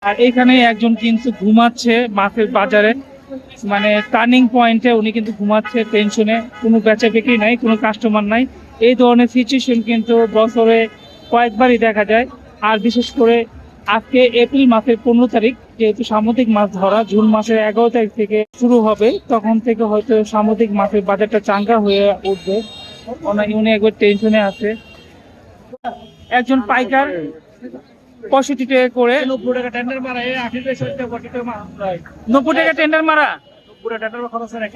আর এখানে একজন কিন্তু ঘুমাচ্ছে মাছের বাজারে, মানে টার্নিং পয়েন্টে উনি কিন্তু ঘুমাচ্ছে টেনশনে, কোনো বেচা বিক্রি নাই, কোনো কাস্টমার নাই। এই ধরনের সিচুয়েশন কিন্তু বছরে কয়েকবারই দেখা যায়। আর বিশেষ করে আজকে এপ্রিল মাসের 15 তারিখ, যেহেতু সামুদ্রিক মাছ ধরা জুন মাসের 11 তারিখ থেকে শুরু হবে, তখন থেকে হয়তো সামুদ্রিক মাছের বাজারটা চাঙ্গা হয়ে উঠবে। উনি একবার টেনশনে আছে। একজন পাইকার 65 টাকা করে, 90 টাকা টেন্ডার মারা, 90 টাকা টেন্ডার মারা,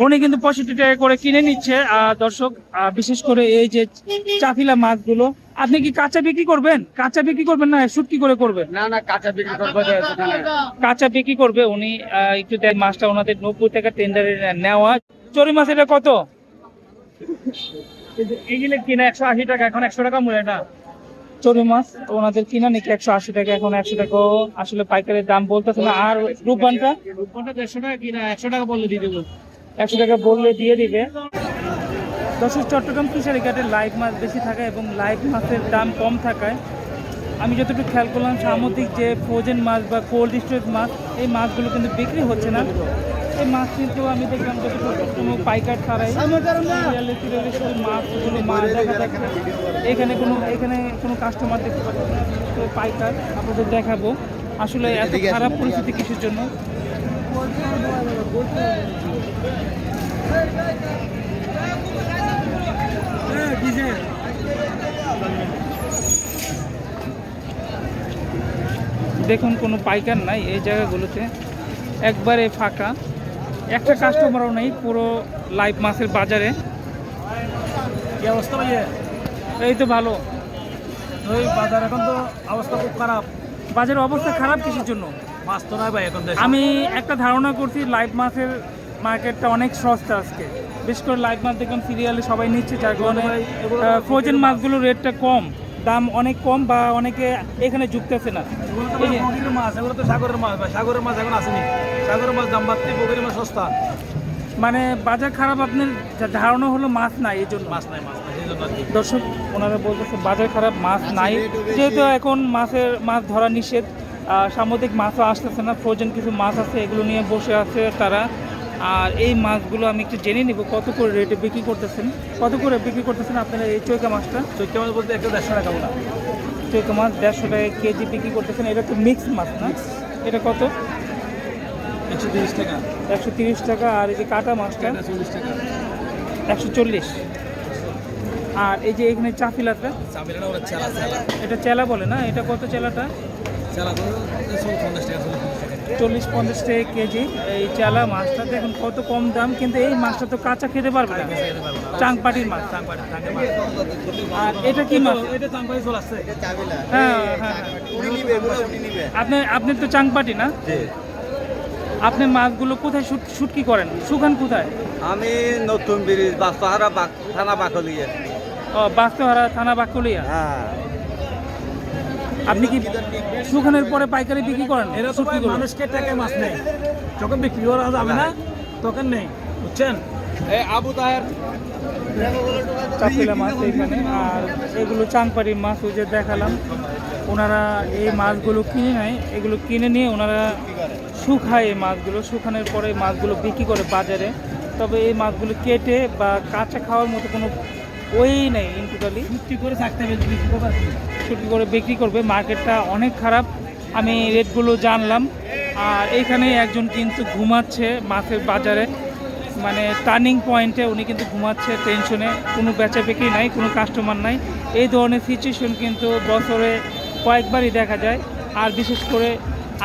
উনি কিন্তু 65 টাকা করে কিনে নিচ্ছে। দর্শক, বিশেষ করে এই যে চাফিলা মাছগুলো, আপনি কি কাঁচা বিক্রি করবেন? কাঁচা বিক্রি করবেন না শুটকি করে করবেন? না না, কাঁচা বিক্রি করবো। কাঁচা বিক্রি করবে উনি। একটু দেয় মাছটা ওনাদের 90 টাকা টেন্ডারে নেওয়া। চরি মাছ এটা কত? এগুলো কিনা 180 টাকা, এখন 100 টাকা মূল্য না। চরি মাছ ওনাদের কিনা নাকি 180 টাকা, এখন 100 টাকা আসলে পাইকারের দাম বলতেছে না। আর রূপবানটা 150 টাকা কিনা, 100 টাকা বললে দিয়ে দেবো, 100 টাকা বললে দিয়ে দিবে। দর্শক, চট্টগ্রাম ফিশারি ঘাটে লাইভ মাছ বেশি থাকায় এবং লাইভ মাছের দাম কম থাকায় আমি যতটুকু খেয়াল করলাম, সামুদ্রিক যে ফ্রোজেন মাছ বা কোল্ড স্টোরেজ মাছ, এই মাছগুলো কিন্তু বিক্রি হচ্ছে না। এই মাছ কিন্তু আমি দেখলাম যতটুকু কোনো পাইকার ছাড়াই শুধু মাছগুলো মাছ দেখা যাচ্ছে। এখানে কোনো কাস্টমার দেখতে পাচ্ছি না, তো পাইকার আপনাদের দেখাবো আসলে এত খারাপ পরিস্থিতি কিসের জন্য। দেখুন কোনো পাইকার নাই এই জায়গাগুলোতে, একবারে ফাঁকা, একটা কাস্টমারও নেই পুরো লাইভ মাছের বাজারে। কি অবস্থা ভাইয়া? এই তো ভালো। ওই বাজার এখন তো অবস্থা খুব খারাপ। বাজারের অবস্থা খারাপ কিসের জন্য? মাছ তো নয় ভাই এখন দেশে। আমি একটা ধারণা করছি লাইভ মাছের মার্কেটটা অনেক সস্তা আজকে, বিশেষ করে লাইভ মাছ দেখলাম সিরিয়ালে সবাই নিচ্ছে, যার কারণে ফ্রোজেন মাছগুলোর রেটটা কম, দাম অনেক কম, বা অনেকে এখানে যুক্তেছে না। এগুলো তো নদীর মাছ, এগুলো তো সাগরের মাছ ভাই। সাগরের মাছ এখন আসেনি। সাগরের মাছ দাম বাড়তি, পুকুরের মাছ সস্তা। মানে বাজার খারাপ, আপনার ধারণা হলো মাছ নাই এই জন্য? মাছ নাই এই জন্য আর কি। দর্শক, ওনারা বলতেছে বাজার খারাপ, মাছ নাই, যেহেতু এখন মাছ ধরা নিষেধ, সামুদ্রিক মাছও আসতেছে না, ফ্রোজেন কিছু মাছ আছে, এগুলো নিয়ে বসে আছে তারা। আর এই মাছগুলো আমি একটু জেনে নিব কত করে রেটে বিক্রি করতেছেন, কত করে বিক্রি করতেছেন আপনারা এই চৈকা মাছটা? চৈকা মাছ বলতে 150 টাকা বলা। চৈকা মাছ 150 টাকা কেজি বিক্রি করতেছেন। এটা তো মিক্স মাছ না? এটা কত? 130 টাকা। 130 টাকা। আর এই যে কাটা মাছটা 40 টাকা। 140। আর এই যে এখানে চাফিলাটা, চাবিলাটা ওরা চেলা চেলা। এটা চেলা বলে না? এটা কত চেলাটা? চেলা তো 50 টাকা। 40-50 টাকা কেজি এই চেলা মাছটা। দেখুন কত কম দাম, কিন্তু এই মাছটা তো কাঁচা খেতে পারবে না, চাংপাটির মাছ। আর এটা কি মাছ? এটা চাংপাটি চলে আসছে। হ্যাঁ হ্যাঁ, আপনি তো চাংপাটি না? আপনি মাছগুলো কোথায় শুটকি করেন, শুকান কোথায়? আমি নতুন ব্রিজ বাস্তাহারা থানা বাকলিয়া। ও, বাস্তহারা থানা বাকুলিয়া। হ্যাঁ, আপনি কি শুকানোর পরে পাইকারি বিক্রি করেন? এরা তো ভাই মানুষকে টাকা মাছ নেই, যখন বিক্রি করা যাবে না তখন নেই, বুঝছেন? এই আবু তাহের চাপিলা মাছ এখানে। আর এগুলো চাংপাটির মাছ, ওই যে দেখালাম। ওনারা এই মাছগুলো কিনে নেয়, এগুলো কিনে নিয়ে ওনারা শুকায়। এই মাছগুলো শুকানোর পরে মাছগুলো বিক্রি করে বাজারে। তবে এই মাছগুলো কেটে বা কাঁচা খাওয়ার মতো কোনো ওই নেই টোটালি। বিক্রি করে থাকতে হবে, শুটকি করে বিক্রি করবে। মার্কেটটা অনেক খারাপ, আমি রেটগুলো জানলাম। আর এইখানে একজন কিন্তু ঘুমাচ্ছে মাছের বাজারে, মানে টার্নিং পয়েন্টে উনি কিন্তু ঘুমাচ্ছে টেনশনে, কোনো বেচা বিক্রি নাই, কোনো কাস্টমার নাই। এই ধরনের সিচুয়েশন কিন্তু বছরে কয়েকবারই দেখা যায়। আর বিশেষ করে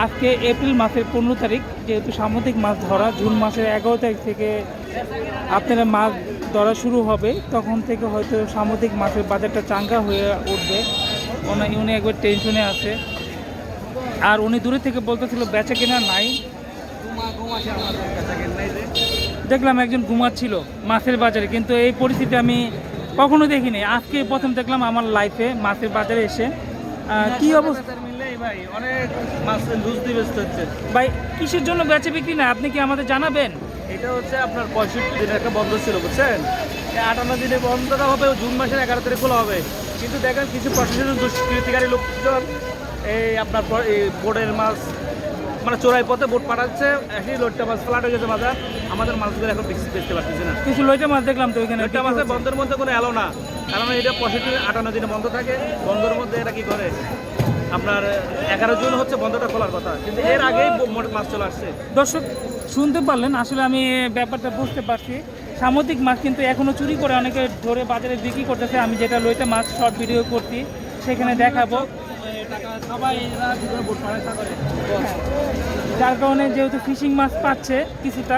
আজকে এপ্রিল মাসের 15 তারিখ, যেহেতু সামুদ্রিক মাছ ধরা জুন মাসের 11 তারিখ থেকে আপনারা মাছ ধরা শুরু হবে, তখন থেকে হয়তো সামুদ্রিক মাছের বাজারটা চাঙ্গা হয়ে উঠবে। উনি একবার টেনশনে আছে। আর উনি দূরে থেকে বলতেছিল বেচা কেনা নাই। দেখলাম একজন ঘুমাচ্ছিল মাছের বাজারে, কিন্তু এই পরিস্থিতি আমি কখনো দেখিনি, আজকে প্রথম দেখলাম আমার লাইফে মাছের বাজারে এসে। কি অবস্থা ভাই? অনেক মাছ লুজ দিয়ে ব্যস্ত হচ্ছে ভাই, কিসের জন্য বেচা বিক্রি না আপনি কি আমাদের জানাবেন? এটা হচ্ছে আপনার 65 দিনের একটা বন্ধ ছিল, বুঝছেন? এই 58 দিনে বন্ধটা হবে, জুন মাসের 11 তারিখ খোলা হবে। কিন্তু দেখেন কিছু প্রশাসনের দুষ্কৃতিকারী লোকজন এই আপনার এই বোর্ডের মাছ মানে চোরাই পথে বোট পাঠাচ্ছে, একই লোডটা মাছ ফ্লাট হয়ে গেছে বাজার, আমাদের মাছগুলো এখন বেচতে পারতেছে না। কিছু লইটা মাছ দেখলাম তো ওইখানে লোডটা মাছের বন্ধের মধ্যে কোনো এলো না, কারণ এটা 58 দিনে বন্ধ থাকে। বন্ধের মধ্যে এরা কি করে, আপনার 11 জুন হচ্ছে বন্ধটা খোলার কথা, কিন্তু এর আগেই মাছ চলে আসছে। দর্শক শুনতে পারলেন, আসলে আমি ব্যাপারটা বুঝতে পারছি। সামুদ্রিক মাছ কিন্তু এখনো চুরি করে অনেকে ধরে বাজারে বিক্রি করতেছে। আমি যেটা লইটা মাছ শর্ট ভিডিও করছি সেখানে দেখাবো। টাকা সবাই এরা ভিতরে বোট পাঠায় করে, যার কারণে যেহেতু ফিশিং মাছ পাচ্ছে কিছুটা,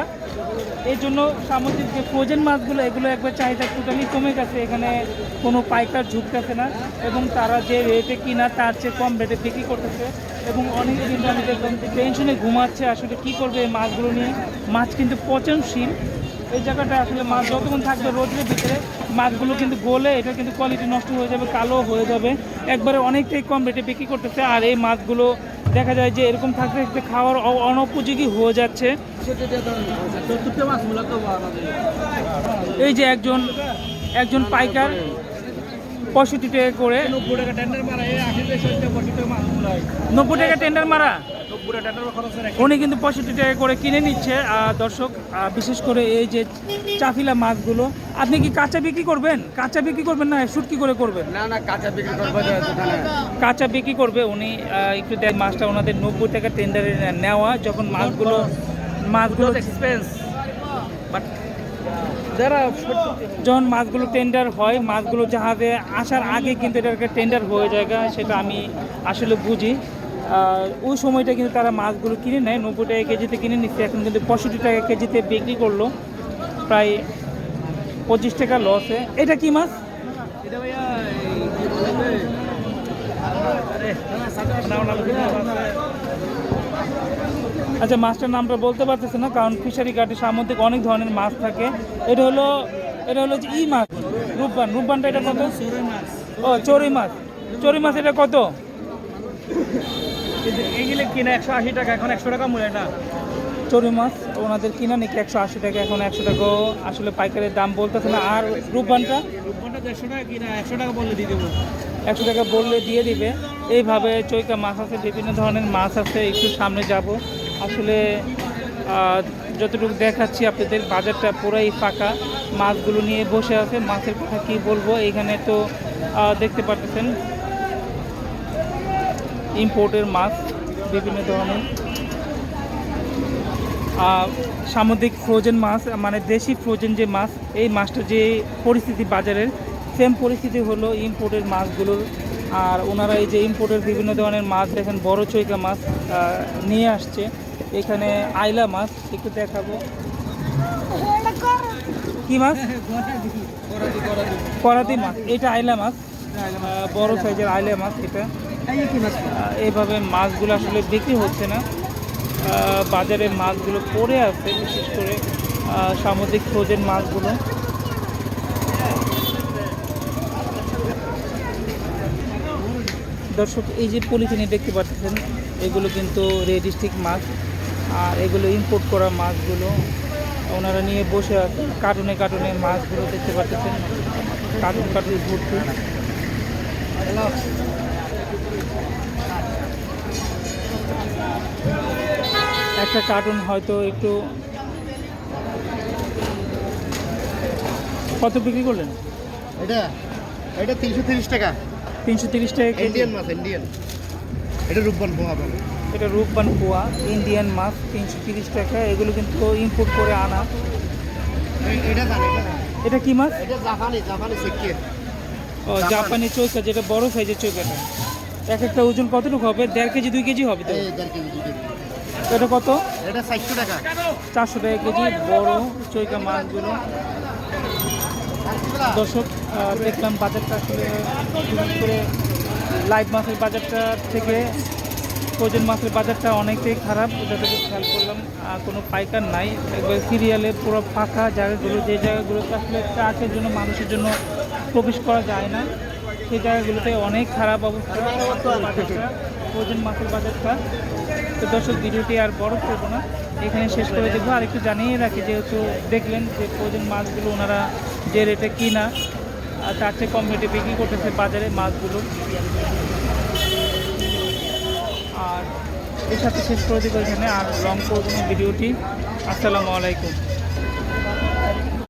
এই জন্য সামুদ্রিক যে ফ্রোজেন মাছগুলো এগুলো একবার চাহিদা টোটালি কমে গেছে। এখানে কোনো পাইকার ঝুঁকতেছে না এবং তারা যে রেটে কিনা তার চেয়ে কম রেটে বিক্রি করতেছে। এবং অনেকে কিন্তু আমি দেখলাম যে টেনশনে ঘুমাচ্ছে, আসলে কি করবে এই মাছগুলো নিয়ে। মাছ কিন্তু পচনশীল, এই জায়গাটা আসলে মাছ যতক্ষণ থাকবে রোদের ভিতরে মাছগুলো কিন্তু গলে এটা কিন্তু কোয়ালিটি নষ্ট হয়ে যাবে, কালো হয়ে যাবে। একবারে অনেকটাই কম রেটে বিক্রি করতেছে। আর এই মাছগুলো দেখা যায় যে এরকম থাকতে থাকতে খাওয়ার অনুপযোগী হয়ে যাচ্ছে। মাছ মূলত এই যে একজন পাইকার 65 টাকা করে, 90 টাকা টেন্ডার মারা, 80 টাকা মাছ মূল্য হয়, 90 টাকা টেন্ডার মারা, 90 টাকা টেন্ডার খরচ হয়। উনি কিন্তু 65 টাকা করে কিনে নিচ্ছে। দর্শক বিশেষ করে এই যে চাফিলা মাছগুলো, আপনি কি কাঁচা বিক্রি করবেন? কাঁচা বিক্রি করবেন না শুটকি করে করবেন? না না, কাঁচা বিক্রি করবো দোকানে। কাঁচা বিক্রি করবে উনি। একটু দেয় মাছটা ওনাদের 90 টাকা টেন্ডারে নেওয়া, যখন মাছগুলো এক্সপেন্স, বাট যারা যখন মাছগুলো টেন্ডার হয়, মাছগুলো জাহাজে আসার আগে কিন্তু এটাকে টেন্ডার হয়ে যায়, সেটা আমি আসলে বুঝি। ওই সময়টা কিন্তু তারা মাছগুলো কিনে নেয়, 90 টাকা কেজিতে কিনে নিচ্ছে। এখন কিন্তু 65 টাকা কেজিতে বিক্রি করলো, প্রায় 25 টাকা লসে। এটা কি মাছ? এটা ভাইয়া কি বলে, আরে আচ্ছা, মাছটার নামটা বলতে পারতেছে না, কারণ ফিশারি ঘাটে সামুদ্রিক অনেক ধরনের মাছ থাকে। এটা হলো যে ই মাছ, রূপবানটা এটা কত? ও চড়ুই মাছ এটা কত? এইগুলো কিনা 180 টাকা, এখন 100 টাকা মূল্য না। চড়ুই মাছ ওনাদের কিনা নাকি 180 টাকা, এখন 100 টাকাও আসলে পাইকারের দাম বলতেছে না। আর রূপবানটা 150 টাকা কিনা, 100 টাকা বললে দিয়ে দেবো। 100 টাকা বললে দিয়ে দিবে। এইভাবে চৈকা মাছ আছে, বিভিন্ন ধরনের মাছ আছে। একটু সামনে যাব, আসলে যতটুকু দেখাচ্ছি আপনাদের বাজারটা পুরাই ফাঁকা, মাছগুলো নিয়ে বসে আছে। মাছের কথা কি বলবো, এখানে তো দেখতে পাচ্ছেন ইম্পোর্টের মাছ বিভিন্ন ধরনের, সামুদ্রিক ফ্রোজেন মাছ, মানে দেশি ফ্রোজেন যে মাছ, এই মাছটা যে পরিস্থিতি বাজারের, সেম পরিস্থিতি হলো ইম্পোর্টের মাছগুলোর। আর ওনারা এই যে ইম্পোর্টের বিভিন্ন ধরনের মাছ দেখেন, বড় চৈকা মাছ নিয়ে আসছে। এখানে আইলা মাছ একটু দেখাবো। কি মাছ? করাতি মাছ। এটা আইলা মাছ, বড় সাইজের আইলা মাছ এটা। এইভাবে মাছগুলো আসলে বিক্রি হচ্ছে না, বাজারে মাছগুলো পড়ে আছে, বিশেষ করে সামুদ্রিক ফ্রোজেন মাছগুলো। দর্শক এই যে পলিথিনে দেখতে পাচ্ছেন, এগুলো কিন্তু রেড স্টিক মাছ, আর এগুলো ইম্পোর্ট করা মাছগুলো ওনারা নিয়ে বসে আছে। কার্টুনে মাছগুলো দেখতে পাচ্ছেন, কার্টুন ভর্তি। একটা কার্টুন হয়তো একটু কত বিক্রি করলেন? এটা 330 টাকা। 330 টাকা কেজি। ইন্ডিয়ান মাছ, ইন্ডিয়ান। এটা রূপবান পোহা বলে। এটা রূপবান পোয়া ইন্ডিয়ান মাছ 330 টাকা। এগুলো কিন্তু ইম্পোর্ট করে আনা। এটা জানি, এটা কি মাছ? এটা জাপানি সিক্কি। ও জাপানি চৈকা, যেটা বড় সাইজের চৈকাটা। এক একটা ওজন কতটুকু হবে? 1.5 কেজি 2 কেজি হবে তো? এই 1.5 কেজি 2 কেজি। এটা কত? এটা 400 টাকা। 400 টাকা কেজি বড় চৈকা মাছগুলো। দর্শক দেখলাম বাজারটা আসলে বিশেষ করে লাইভ মাছের বাজারটা থেকে ফ্রোজেন মাছের বাজারটা অনেকটাই খারাপ। এটা থেকে খেয়াল করলাম কোনো পাইকার নাই, একবার সিরিয়ালে পুরো ফাঁকা জায়গাগুলো, যে জায়গাগুলোতে আসলে ট্রাকের জন্য মানুষের জন্য প্রবেশ করা যায় না, সেই জায়গাগুলোতে অনেক খারাপ অবস্থা বাজারটা, ফ্রোজেন মাছের বাজারটা। তো দর্শক ভিডিওটি আর বড় করবো না, এখানে শেষ করে দেবো। আর একটু জানিয়ে রাখি, যেহেতু দেখলেন যে ফ্রোজেন মাছগুলো ওনারা যে রেটে কিনা তার চেয়ে কম রেটে বিক্রি করতেছে বাজারে মাছগুলো। আর এর সাথে শেষ করে দিব এখানে, আর লং করবো না ভিডিওটি। আসসালামু আলাইকুম।